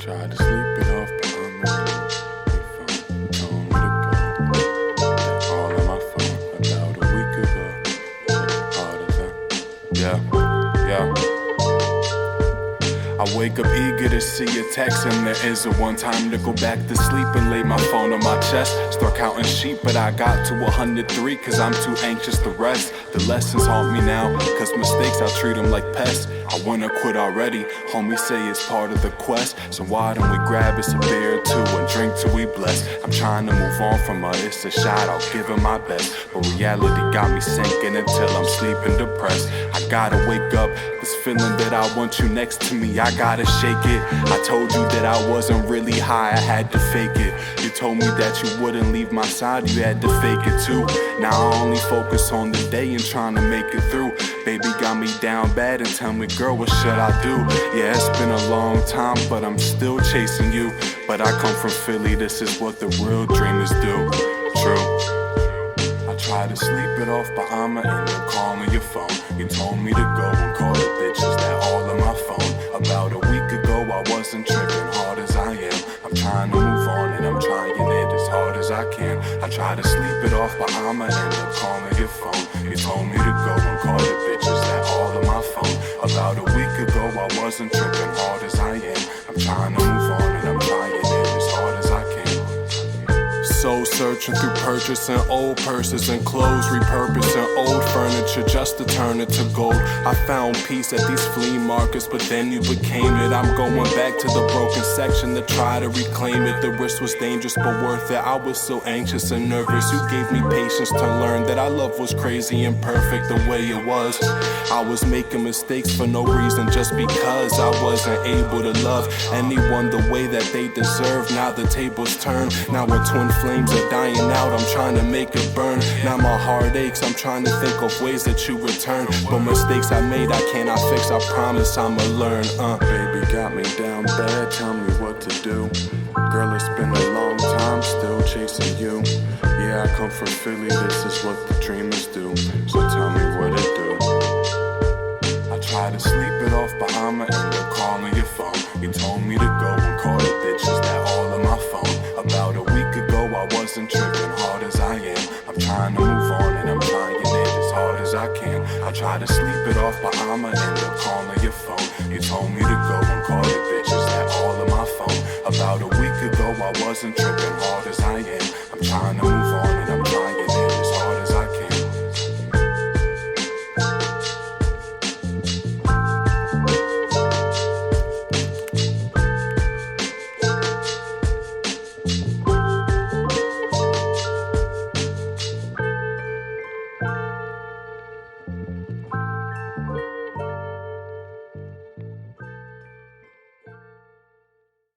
Tried to sleep it off, but I'm not. Your phone told me to go. That all on my phone about a week ago. Hard as that. Yeah. I wake up eager to see a text, and there isn't one time to go back to sleep and lay my phone on my chest. Start counting sheep, but I got to 103 cause I'm too anxious to rest. The lessons haunt me now, cause mistakes I treat them like pests. I wanna quit already, homies say it's part of the quest. So why don't we grab us a beer or two and drink till we bless. I'm trying to move on from her, it's a shot, I'll give her my best. But reality got me sinking until I'm sleeping depressed. I gotta wake up, this feeling that I want you next to me, I gotta shake it. I told you that I wasn't really high, I had to fake it. You told me that you wouldn't leave my side, you had to fake it too. Now I only focus on the day and trying to make it through. Baby got me down bad and tell me, girl, what should I do? Yeah, it's been a long time, but I'm still chasing you. But I come from Philly, this is what the real dreamers do. True. I try to sleep it off, but I'ma end up calling your phone. You told me to go and call the bitches that all on my phone. About a week ago, I wasn't tripping hard as I am. I'm trying to move on and I'm trying it as hard as I can. I try to sleep it off, but I'ma end up calling your phone. You told me to go and call the bitches that all on my phone. About a week ago, I wasn't tripping hard as I am. I'm trying to move on and I'm trying it as hard as I can. Soul searching through purchasing old purses and clothes, repurposing old furniture just to turn it to gold. I found peace at these flea markets, but then you became it. I'm going back to the broken section to try to reclaim it. The risk was dangerous but worth it. I was so anxious and nervous. You gave me patience to learn that our love was crazy and perfect the way it was. I was making mistakes for no reason, just because I wasn't able to love anyone the way that they deserve. Now the tables turn, now we're twin flames are dying out, I'm trying to make it burn. Now my heart aches, I'm trying to think of ways that you return. But mistakes I made I cannot fix, I promise I'ma learn. Baby got me down bad, tell me what to do. Girl, it's been a long time, still chasing you. Yeah, I come from Philly, this is what the dreamers do. So tell me what it do. I try to sleep it off, but I'ma end up calling your phone. You told me to go and call the bitches that all on my phone. About a week ago, I wasn't tripping hard as I am. I'm trying to move on and I'm trying it as hard as I can. I try to sleep it off, but I'ma end up calling your phone. You told me to go and call the bitches that all on my phone. About a week ago, I wasn't tripping hard as I am. I'm trying to move on.